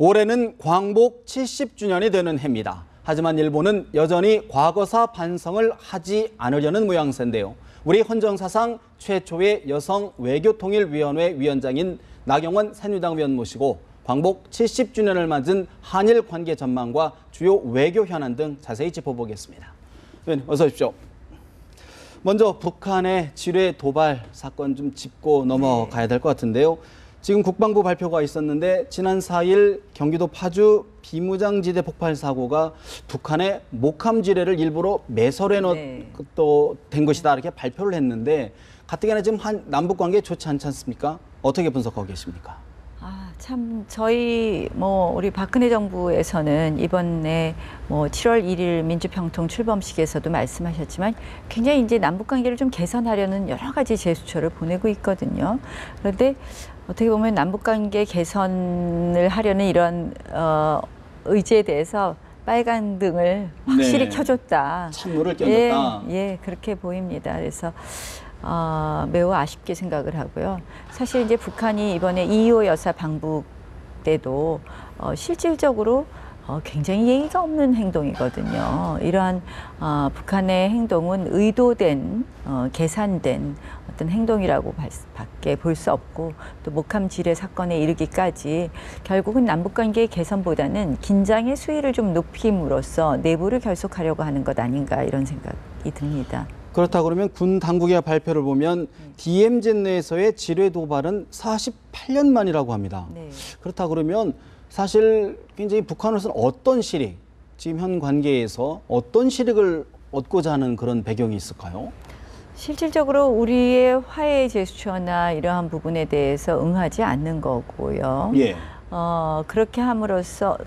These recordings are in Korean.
올해는 광복 70주년이 되는 해입니다. 하지만 일본은 여전히 과거사 반성을 하지 않으려는 모양새인데요. 우리 헌정사상 최초의 여성 외교통일위원회 위원장인 나경원 새누리당 의원 모시고 광복 70주년을 맞은 한일 관계 전망과 주요 외교 현안 등 자세히 짚어보겠습니다. 의원님 어서 오십시오. 먼저 북한의 지뢰 도발 사건 좀 짚고 넘어가야 될 것 같은데요. 지금 국방부 발표가 있었는데 지난 4일 경기도 파주 비무장지대 폭발 사고가 북한의 목함 지뢰를 일부러 매설해 된 것이다 이렇게 발표를 했는데 가뜩이나 지금 남북 관계 좋지 않지 않습니까? 어떻게 분석하고 계십니까? 참 저희 우리 박근혜 정부에서는 이번에 7월 1일 민주평통 출범식에서도 말씀하셨지만 굉장히 이제 남북 관계를 좀 개선하려는 여러 가지 제스처를 보내고 있거든요. 그런데 어떻게 보면 남북 관계 개선을 하려는 이런 의지에 대해서 빨간 등을 확실히 켜줬다. 찬물을 껴줬다. 예, 그렇게 보입니다. 그래서 매우 아쉽게 생각을 하고요. 사실 이제 북한이 이번에 이호 여사 방북 때도 실질적으로 굉장히 예의가 없는 행동이거든요. 이러한 북한의 행동은 의도된, 계산된 어떤 행동이라고 밖에 볼 수 없고 또 목함 지뢰 사건에 이르기까지 결국은 남북관계 개선보다는 긴장의 수위를 좀 높임으로써 내부를 결속하려고 하는 것 아닌가 이런 생각이 듭니다. 그렇다 그러면 군 당국의 발표를 보면 DMZ 내에서의 지뢰 도발은 48년 만이라고 합니다. 네. 그렇다 그러면 사실 굉장히 북한으로서는 어떤 실익, 지금 현 관계에서 어떤 실익을 얻고자 하는 그런 배경이 있을까요? 실질적으로 우리의 화해 제스처나 이러한 부분에 대해서 응하지 않는 거고요. 예. 그렇게 함으로써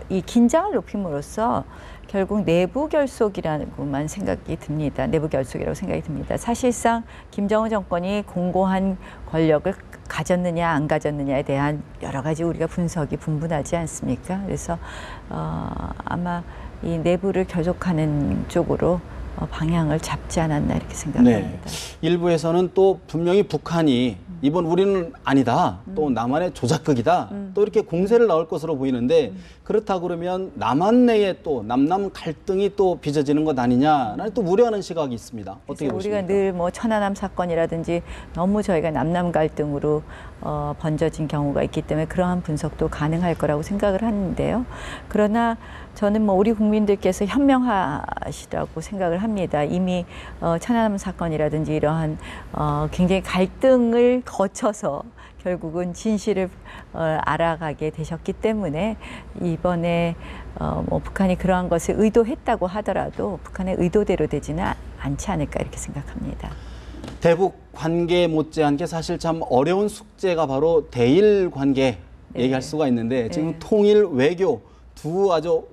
이 긴장을 높임으로써 결국 내부 결속이라고만 생각이 듭니다. 내부 결속이라고 생각이 듭니다. 사실상 김정은 정권이 공고한 권력을 가졌느냐 안 가졌느냐에 대한 여러 가지 우리가 분석이 분분하지 않습니까? 그래서 아마 이 내부를 결속하는 쪽으로 방향을 잡지 않았나 이렇게 생각합니다. 네. 일부에서는 또 분명히 북한이 이번 우리는 아니다. 또 남한의 조작극이다. 또 이렇게 공세를 나올 것으로 보이는데 그렇다 그러면 남한 내에 또 남남 갈등이 또 빚어지는 것 아니냐라는 또 우려하는 시각이 있습니다. 어떻게 보십니까? 우리가 늘 천안함 사건이라든지 너무 저희가 남남 갈등으로 번져진 경우가 있기 때문에 그러한 분석도 가능할 거라고 생각을 하는데요. 그러나 저는 우리 국민들께서 현명하시다고 생각을 합니다. 이미 천안함 사건이라든지 이러한 굉장히 갈등을 거쳐서 결국은 진실을 알아가게 되셨기 때문에 이번에 북한이 그러한 것을 의도했다고 하더라도 북한의 의도대로 되지는 않지 않을까 이렇게 생각합니다. 대북 관계 못지않게 사실 참 어려운 숙제가 바로 대일 관계 얘기할 수가 있는데 지금 통일 외교 두 아주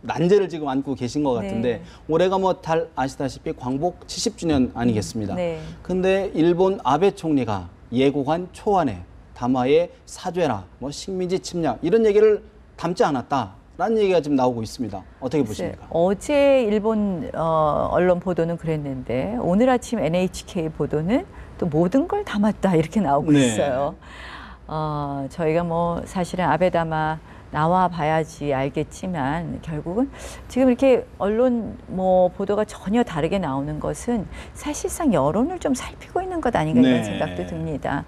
난제를 지금 안고 계신 것 같은데 올해가 잘 아시다시피 광복 70주년 아니겠습니다. 근데 일본 아베 총리가 예고한 초안에 담화에 사죄라, 식민지 침략 이런 얘기를 담지 않았다라는 얘기가 지금 나오고 있습니다. 어떻게 보십니까? 어제 일본 언론 보도는 그랬는데 오늘 아침 NHK 보도는 또 모든 걸 담았다 이렇게 나오고 있어요. 저희가 사실은 아베 담화 나와 봐야지 알겠지만 결국은 지금 이렇게 언론 보도가 전혀 다르게 나오는 것은 사실상 여론을 좀 살피고 있는 것 아닌가 이런 생각도 듭니다.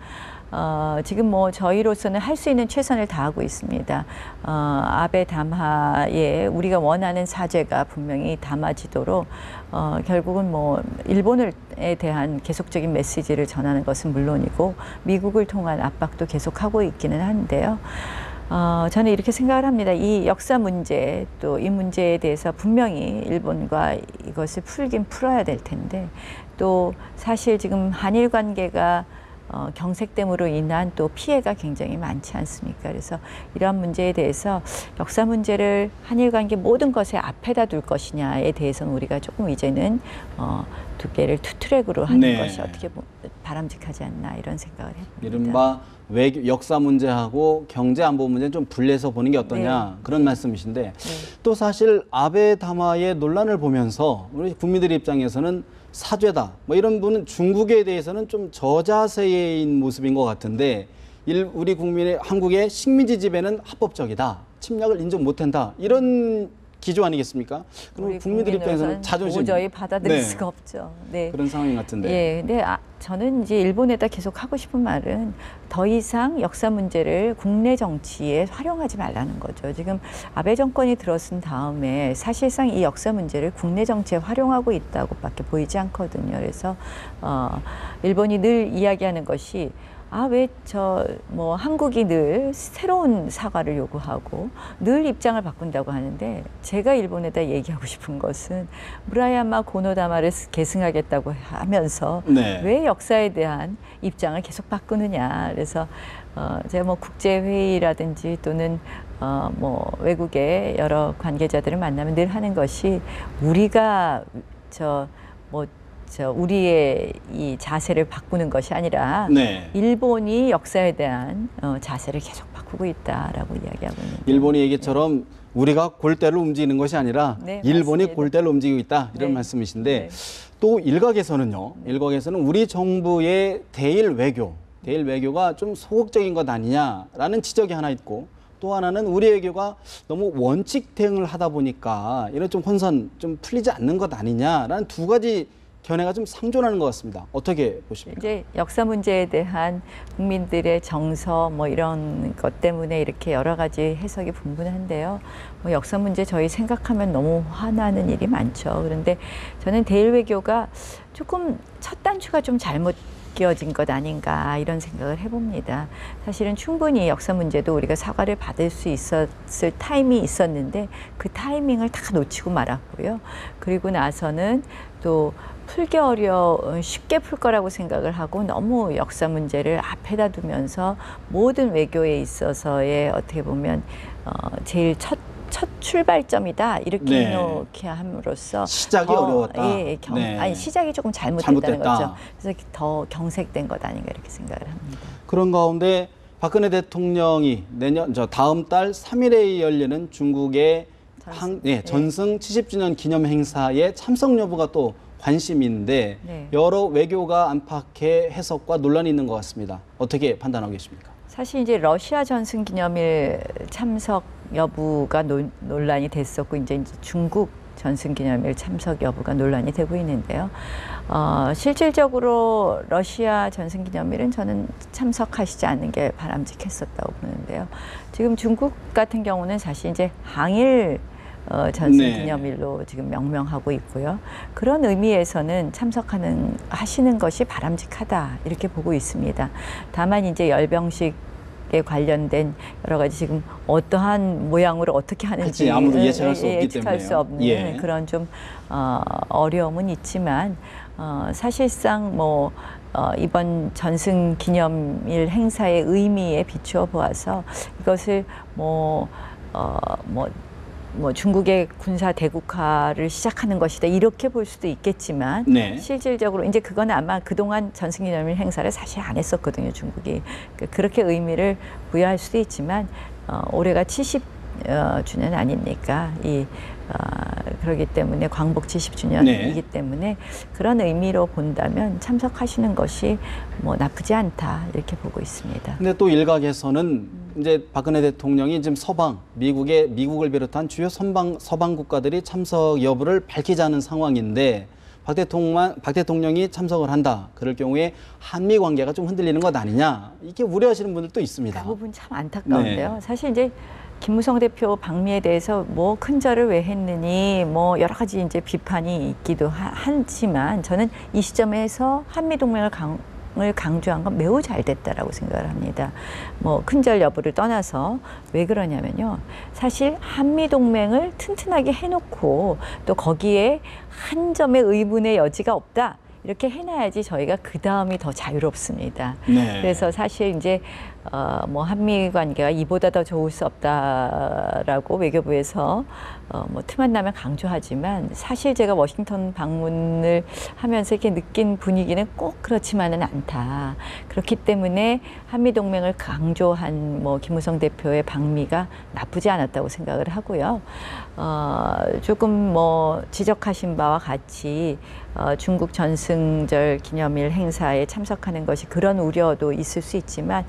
지금 저희로서는 할 수 있는 최선을 다하고 있습니다. 아베 담화에 우리가 원하는 사죄가 분명히 담아지도록 결국은 일본에 대한 계속적인 메시지를 전하는 것은 물론이고 미국을 통한 압박도 계속하고 있기는 한데요. 저는 이렇게 생각을 합니다. 이 역사 문제 또 이 문제에 대해서 분명히 일본과 이것을 풀어야 될 텐데 또 사실 지금 한일 관계가 경색됨으로 인한 또 피해가 굉장히 많지 않습니까? 그래서 이러한 문제에 대해서 역사 문제를 한일 관계 모든 것에 앞에다 둘 것이냐에 대해서는 우리가 조금 이제는 두 개를 투 트랙으로 하는 것이 어떻게 바람직하지 않나 이런 생각을 해봅니다. 이른바 역사 문제하고 경제 안보 문제는 좀 분리해서 보는 게 어떠냐 그런 말씀이신데 또 사실 아베 담화의 논란을 보면서 우리 국민들 입장에서는 사죄다 이런 분은 중국에 대해서는 좀 저자세인 모습인 것 같은데 우리 국민의 한국의 식민지 지배는 합법적이다. 침략을 인정 못한다. 이런 기조 아니겠습니까? 그럼 우리 국민들 입장에서는 자존심 도저히 받아들일 네. 수가 없죠. 네. 그런 상황인 것 같은데. 예, 근데 저는 이제 일본에다 계속 하고 싶은 말은 더 이상 역사 문제를 국내 정치에 활용하지 말라는 거죠. 지금 아베 정권이 들어선 다음에 사실상 이 역사 문제를 국내 정치에 활용하고 있다고밖에 보이지 않거든요. 그래서 일본이 늘 이야기하는 것이 왜 한국이 늘 새로운 사과를 요구하고 늘 입장을 바꾼다고 하는데 제가 일본에다 얘기하고 싶은 것은 무라야마 고노다마를 계승하겠다고 하면서 네. 왜 역사에 대한 입장을 계속 바꾸느냐. 그래서 제가 국제회의라든지 또는 외국의 여러 관계자들을 만나면 늘 하는 것이 우리가 우리의 이 자세를 바꾸는 것이 아니라 네. 일본이 역사에 대한 자세를 계속 바꾸고 있다라고 이야기하고 있는데 일본이 얘기처럼 우리가 골대로 움직이는 것이 아니라 네, 일본이 맞습니다. 골대로 움직이고 있다 이런 네. 말씀이신데 네. 또 일각에서는요. 일각에서는 우리 정부의 대일 외교가 좀 소극적인 것 아니냐라는 지적이 하나 있고 또 하나는 우리 외교가 너무 원칙 대응을 하다 보니까 이런 좀 혼선 좀 풀리지 않는 것 아니냐라는 두 가지 견해가 좀 상존하는 것 같습니다. 어떻게 보십니까? 이제 역사 문제에 대한 국민들의 정서 이런 것 때문에 이렇게 여러 가지 해석이 분분한데요. 역사 문제 저희 생각하면 너무 화나는 일이 많죠. 그런데 저는 대일 외교가 조금 첫 단추가 좀 잘못 끼어진 것 아닌가 이런 생각을 해봅니다. 사실은 충분히 역사 문제도 우리가 사과를 받을 수 있었을 타임이 있었는데 그 타이밍을 다 놓치고 말았고요. 그리고 나서는 또 풀기 쉽게 풀 거라고 생각을 하고 너무 역사 문제를 앞에다 두면서 모든 외교에 있어서의 어떻게 보면 제일 첫 출발점이다 이렇게 네. 해놓게 함으로써 시작이 어려웠다. 아니 시작이 조금 잘못됐다는 잘못됐다. 거죠. 그래서 더 경색된 것 아닌가 이렇게 생각을 합니다. 그런 가운데 박근혜 대통령이 다음 달 3일에 열리는 중국의 전승 70주년 기념 행사에 참석 여부가 또 관심인데 네. 여러 외교가 안팎의 해석과 논란이 있는 것 같습니다. 어떻게 판단하고 계십니까? 사실 이제 러시아 전승 기념일 참석 여부가 논란이 됐었고 이제 중국 전승 기념일 참석 여부가 논란이 되고 있는데요. 실질적으로 러시아 전승 기념일은 저는 참석하시지 않는 게 바람직했었다고 보는데요. 지금 중국 같은 경우는 사실 이제 항일 전승 기념일로 지금 명명하고 있고요. 그런 의미에서는 하시는 것이 바람직하다 이렇게 보고 있습니다. 다만 이제 열병식에 관련된 여러 가지 지금 어떠한 모양으로 어떻게 하는지 아무도 예측할 수 없기 예측할 수 없는 그런 좀 어려움은 있지만 사실상 이번 전승 기념일 행사의 의미에 비추어 보아서 이것을 중국의 군사 대국화를 시작하는 것이다 이렇게 볼 수도 있겠지만 실질적으로 이제 그건 아마 그동안 전승기념일 행사를 사실 안 했었거든요. 중국이 그렇게 의미를 부여할 수도 있지만 올해가 70주년 아닙니까? 그렇기 때문에 광복 70주년이기 때문에 그런 의미로 본다면 참석하시는 것이 나쁘지 않다 이렇게 보고 있습니다. 근데 또 일각에서는 이제 박근혜 대통령이 지금 미국을 비롯한 주요 서방 국가들이 참석 여부를 밝히지 않은 상황인데 박 대통령이 참석을 한다. 그럴 경우에 한미 관계가 좀 흔들리는 것 아니냐. 이렇게 우려하시는 분들도 있습니다. 그 부분 참 안타까운데요. 사실 이제 김무성 대표 방미에 대해서 큰절을 왜 했느니 여러 가지 이제 비판이 있기도 하지만 저는 이 시점에서 한미 동맹을 강조한 건 매우 잘 됐다라고 생각을 합니다. 큰절 여부를 떠나서 왜 그러냐면요. 사실 한미 동맹을 튼튼하게 해놓고 또 거기에 한 점의 의문의 여지가 없다. 이렇게 해놔야지 저희가 그 다음이 더 자유롭습니다. 그래서 사실 이제 한미 관계가 이보다 더 좋을 수 없다라고 외교부에서 틈만 나면 강조하지만 사실 제가 워싱턴 방문을 하면서 이렇게 느낀 분위기는 꼭 그렇지만은 않다. 그렇기 때문에 한미 동맹을 강조한 김무성 대표의 방미가 나쁘지 않았다고 생각을 하고요. 조금 지적하신 바와 같이 중국 전승절 기념일 행사에 참석하는 것이 그런 우려도 있을 수 있지만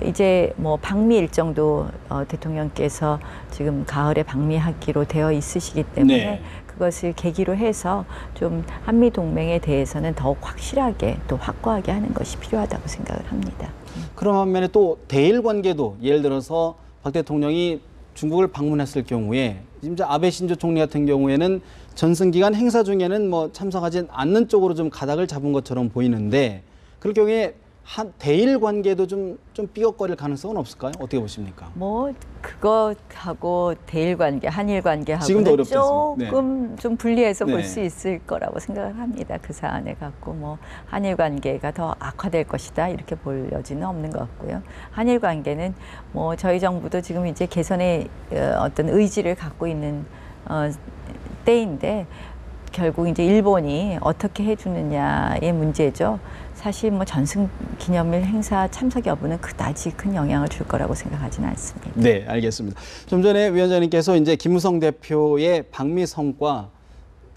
이제 뭐 방미 일정도 대통령께서 지금 가을에 방미하기로 되어 있으시기 때문에 네. 그것을 계기로 해서 좀 한미 동맹에 대해서는 더욱 확실하게 또 확고하게 하는 것이 필요하다고 생각을 합니다. 그런 반면에 또 대일 관계도 예를 들어서 박 대통령이 중국을 방문했을 경우에 지금 이제 아베 신조 총리 같은 경우에는 전승 기간 행사 중에는 뭐 참석하지 않는 쪽으로 좀 가닥을 잡은 것처럼 보이는데 그럴 경우에 한 대일 관계도 좀 삐걱거릴 가능성은 없을까요? 어떻게 보십니까? 뭐 그것하고 대일 관계, 한일 관계하고는 지금도 어렵지 않습니까? 조금 좀 분리해서 네. 볼 수 있을 거라고 생각을 합니다. 그 사안에 갖고 뭐 한일 관계가 더 악화될 것이다 이렇게 볼 여지는 없는 것 같고요. 한일 관계는 뭐 저희 정부도 지금 이제 개선의 어떤 의지를 갖고 있는 때인데 결국 이제 일본이 어떻게 해주느냐의 문제죠. 사실 뭐 전승 기념일 행사 참석 여부는 그다지 큰 영향을 줄 거라고 생각하지는 않습니다. 네, 알겠습니다. 좀 전에 위원장님께서 이제 김무성 대표의 방미 성과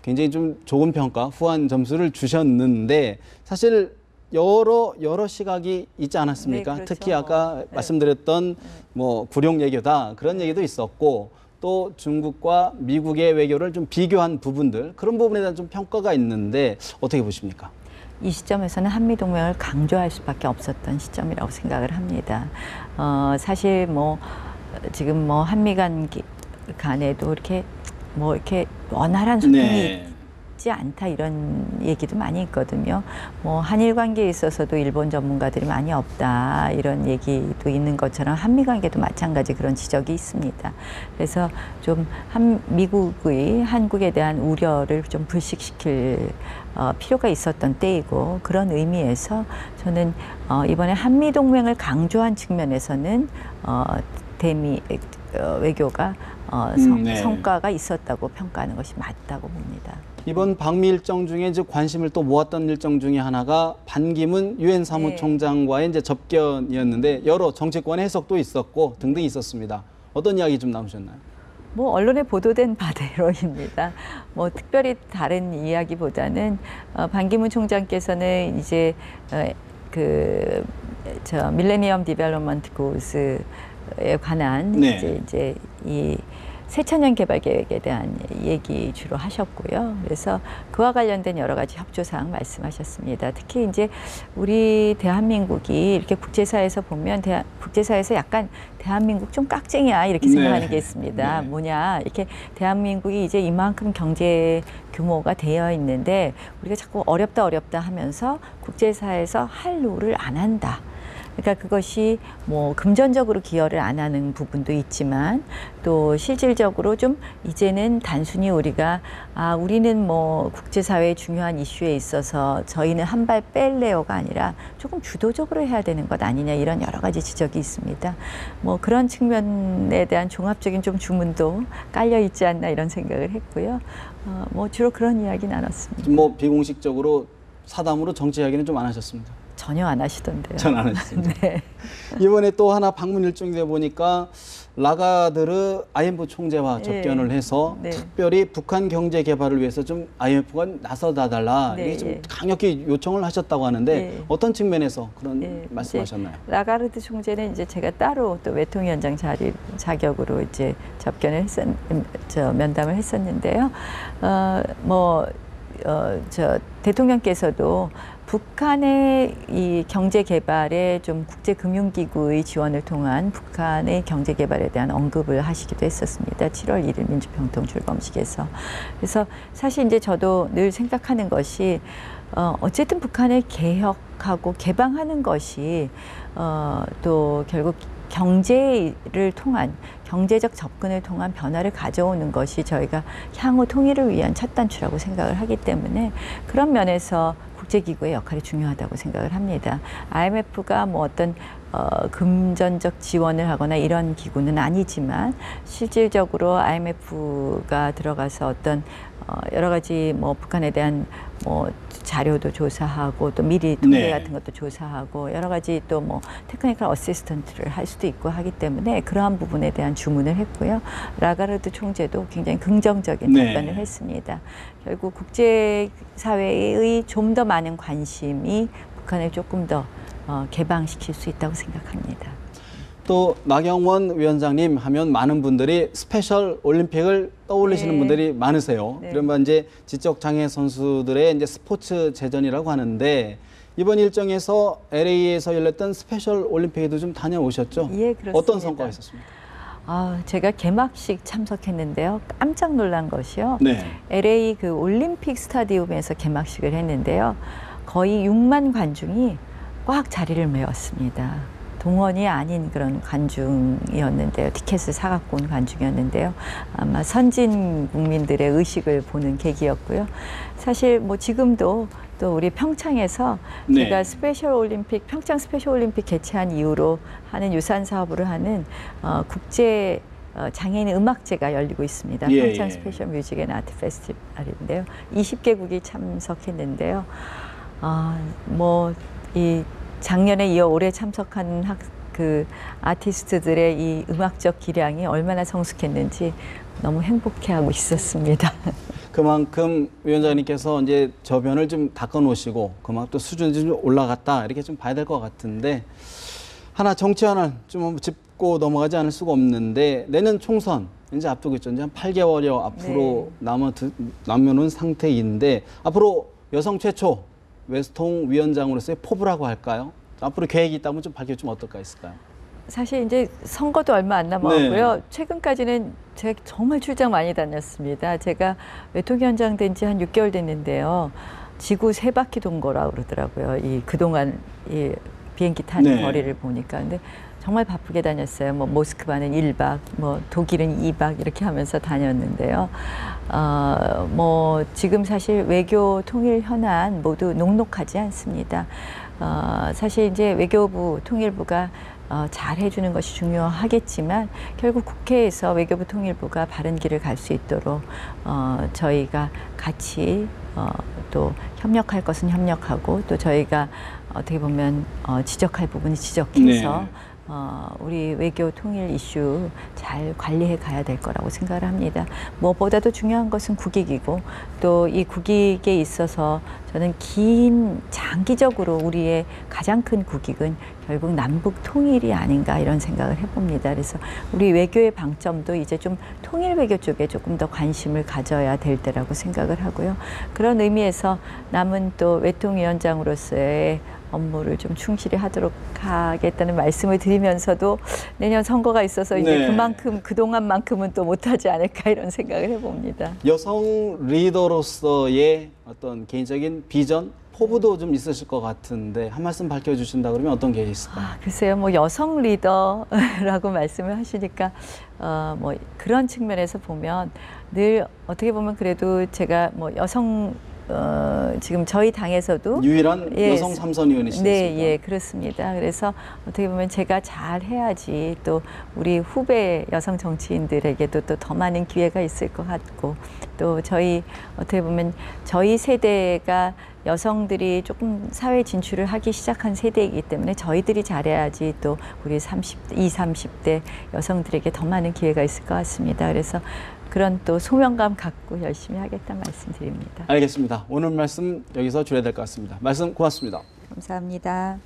굉장히 좀 좋은 평가, 후한 점수를 주셨는데 사실 여러 시각이 있지 않았습니까? 네, 그렇죠. 특히 아까 말씀드렸던 뭐 구룡 외교다 그런 얘기도 있었고 또 중국과 미국의 외교를 좀 비교한 부분들 그런 부분에 대한 좀 평가가 있는데 어떻게 보십니까? 이 시점에서는 한미동맹을 강조할 수밖에 없었던 시점이라고 생각을 합니다. 사실 뭐 지금 뭐 한미 간에도 이렇게 뭐 이렇게 원활한 소통이 네. 있지 않다 이런 얘기도 많이 있거든요. 뭐 한일 관계에 있어서도 일본 전문가들이 많이 없다 이런 얘기도 있는 것처럼 한미 관계도 마찬가지 그런 지적이 있습니다. 그래서 좀 미국의 한국에 대한 우려를 좀 불식시킬 필요가 있었던 때이고 그런 의미에서 저는 이번에 한미 동맹을 강조한 측면에서는 대미 외교가 네. 성과가 있었다고 평가하는 것이 맞다고 봅니다. 이번 방미 일정 중에 이제 관심을 또 모았던 일정 중에 하나가 반기문 유엔 사무총장과의 이제 접견이었는데 여러 정치권 해석도 있었고 등등 있었습니다. 어떤 이야기 좀 나누셨나요? 뭐 언론에 보도된 바대로입니다. 뭐 특별히 다른 이야기보다는 반기문 총장께서는 이제 밀레니엄 디벨롭먼트 골스에 관한 네. 이제 이 새천년 개발 계획에 대한 얘기 주로 하셨고요. 그래서 그와 관련된 여러 가지 협조 사항 말씀하셨습니다. 특히 이제 우리 대한민국이 이렇게 국제사회에서 보면 국제사회에서 약간 대한민국 좀 깍쟁이야 이렇게 생각하는 게 있습니다. 네. 뭐냐 이렇게 대한민국이 이제 이만큼 경제 규모가 되어 있는데 우리가 자꾸 어렵다 하면서 국제사회에서 할 노를 안 한다. 그러니까 그것이 뭐 금전적으로 기여를 안 하는 부분도 있지만 또 실질적으로 좀 이제는 단순히 우리가 우리는 뭐 국제사회의 중요한 이슈에 있어서 저희는 한 발 뺄래요가 아니라 조금 주도적으로 해야 되는 것 아니냐 이런 여러 가지 지적이 있습니다. 뭐 그런 측면에 대한 종합적인 좀 주문도 깔려 있지 않나 이런 생각을 했고요. 뭐 주로 그런 이야기 나눴습니다. 뭐 비공식적으로 사담으로 정치 이야기는 좀 안 하셨습니다. 전혀 안 하시던데요. 전 안 하셨습니다. 네. 이번에 또 하나 방문 일정이다 보니까 라가르 IMF 총재와 접견을 해서 네. 특별히 북한 경제 개발을 위해서 좀 IMF가 나서달라 네, 이렇게 좀 예. 강력히 요청을 하셨다고 하는데 네. 어떤 측면에서 그런 네, 말씀하셨나요? 이제 라가르드 총재는 이제 제가 따로 또 외통위원장 자격으로 이제 면담을 했었는데요. 대통령께서도 북한의 이 경제 개발에 좀 국제금융기구의 지원을 통한 북한의 경제 개발에 대한 언급을 하시기도 했었습니다. 7월 1일 민주평통 출범식에서. 그래서 사실 이제 저도 늘 생각하는 것이 어쨌든 북한을 개혁하고 개방하는 것이 또 결국 경제를 통한 경제적 접근을 통한 변화를 가져오는 것이 저희가 향후 통일을 위한 첫 단추라고 생각을 하기 때문에 그런 면에서 국제기구의 역할이 중요하다고 생각을 합니다. IMF가 뭐 어떤 금전적 지원을 하거나 이런 기구는 아니지만 실질적으로 IMF가 들어가서 어떤 여러 가지 뭐 북한에 대한 뭐 자료도 조사하고 또 미리 통계 네. 같은 것도 조사하고 여러 가지 또 뭐 테크니컬 어시스턴트를 할 수도 있고 하기 때문에 그러한 부분에 대한 주문을 했고요. 라가르드 총재도 굉장히 긍정적인 네. 답변을 했습니다. 결국 국제사회의 좀 더 많은 관심이 북한을 조금 더 개방시킬 수 있다고 생각합니다. 또 나경원 위원장님 하면 많은 분들이 스페셜 올림픽을 떠올리시는 네. 분들이 많으세요. 네. 그러면 이제 지적 장애 선수들의 이제 스포츠 제전이라고 하는데 이번 일정에서 LA에서 열렸던 스페셜 올림픽에도 좀 다녀오셨죠? 예, 그렇습니다. 어떤 성과가 있었습니까? 제가 개막식 참석했는데요. 깜짝 놀란 것이요. 네. LA 그 올림픽 스타디움에서 개막식을 했는데요. 거의 6만 관중이 꽉 자리를 메웠습니다. 동원이 아닌 그런 관중이었는데요. 티켓을 사갖고 온 관중이었는데요. 아마 선진 국민들의 의식을 보는 계기였고요. 사실 뭐 지금도 또 우리 평창에서 네. 제가 스페셜 올림픽, 평창 스페셜 올림픽 개최한 이후로 하는 유산 사업으로 하는 국제 장애인 음악제가 열리고 있습니다. 예, 평창 예. 스페셜 뮤직 앤 아트 페스티벌인데요. 20개국이 참석했는데요. 뭐 이 작년에 이어 올해 참석한 그 아티스트들의 이 음악적 기량이 얼마나 성숙했는지 너무 행복해하고 있었습니다. 그만큼 위원장님께서 이제 저변을 좀 닦아놓으시고 그만큼 또 수준이 좀 올라갔다 이렇게 좀 봐야 될 것 같은데 하나 정치 하나 좀 짚고 넘어가지 않을 수가 없는데 내년 총선 이제 앞두고 있죠. 이제 한 8개월여 앞으로 남아놓은 상태인데 앞으로 여성 최초 외통 위원장으로서의 포부라고 할까요? 앞으로 계획이 있다면 좀 밝혀주면 어떨까 있을까요? 사실 이제 선거도 얼마 안 남았고요. 최근까지는 제가 정말 출장 많이 다녔습니다. 제가 외통위원장 된 지 한 6개월 됐는데요. 지구 3바퀴 돈 거라고 그러더라고요. 그동안 이 비행기 타는 거리를 보니까. 근데 정말 바쁘게 다녔어요. 뭐 모스크바는 1박, 뭐 독일은 2박 이렇게 하면서 다녔는데요. 뭐 지금 사실 외교 통일 현안 모두 녹록하지 않습니다. 사실 이제 외교부 통일부가 잘 해주는 것이 중요하겠지만 결국 국회에서 외교부 통일부가 바른 길을 갈 수 있도록 저희가 같이 또 협력할 것은 협력하고 또 저희가 어떻게 보면 지적할 부분이 지적해서 우리 외교 통일 이슈 잘 관리해 가야 될 거라고 생각을 합니다. 무엇보다도 중요한 것은 국익이고 또 이 국익에 있어서 저는 장기적으로 우리의 가장 큰 국익은 결국 남북 통일이 아닌가 이런 생각을 해봅니다. 그래서 우리 외교의 방점도 이제 좀 통일 외교 쪽에 조금 더 관심을 가져야 될 때라고 생각을 하고요. 그런 의미에서 남은 또 외통위원장으로서의 업무를 좀 충실히 하도록 하겠다는 말씀을 드리면서도 내년 선거가 있어서 이제 그동안만큼은 또 못하지 않을까 이런 생각을 해봅니다. 여성 리더로서의 어떤 개인적인 비전, 포부도 좀 있으실 것 같은데 한 말씀 밝혀주신다 그러면 어떤 게 있을까요? 글쎄요, 뭐 여성 리더라고 말씀을 하시니까 뭐 그런 측면에서 보면 늘 어떻게 보면 그래도 제가 뭐 여성 지금 저희 당에서도 유일한 여성 삼선 의원이시죠? 네, 예, 그렇습니다. 그래서 어떻게 보면 제가 잘 해야지 또 우리 후배 여성 정치인들에게도 또 더 많은 기회가 있을 것 같고 또 저희 어떻게 보면 저희 세대가 여성들이 조금 사회 진출을 하기 시작한 세대이기 때문에 저희들이 잘해야지 또 우리 20, 30대 여성들에게 더 많은 기회가 있을 것 같습니다. 그래서 그런 또 소명감 갖고 열심히 하겠다는 말씀드립니다. 알겠습니다. 오늘 말씀 여기서 줄여야 될 것 같습니다. 말씀 고맙습니다. 감사합니다.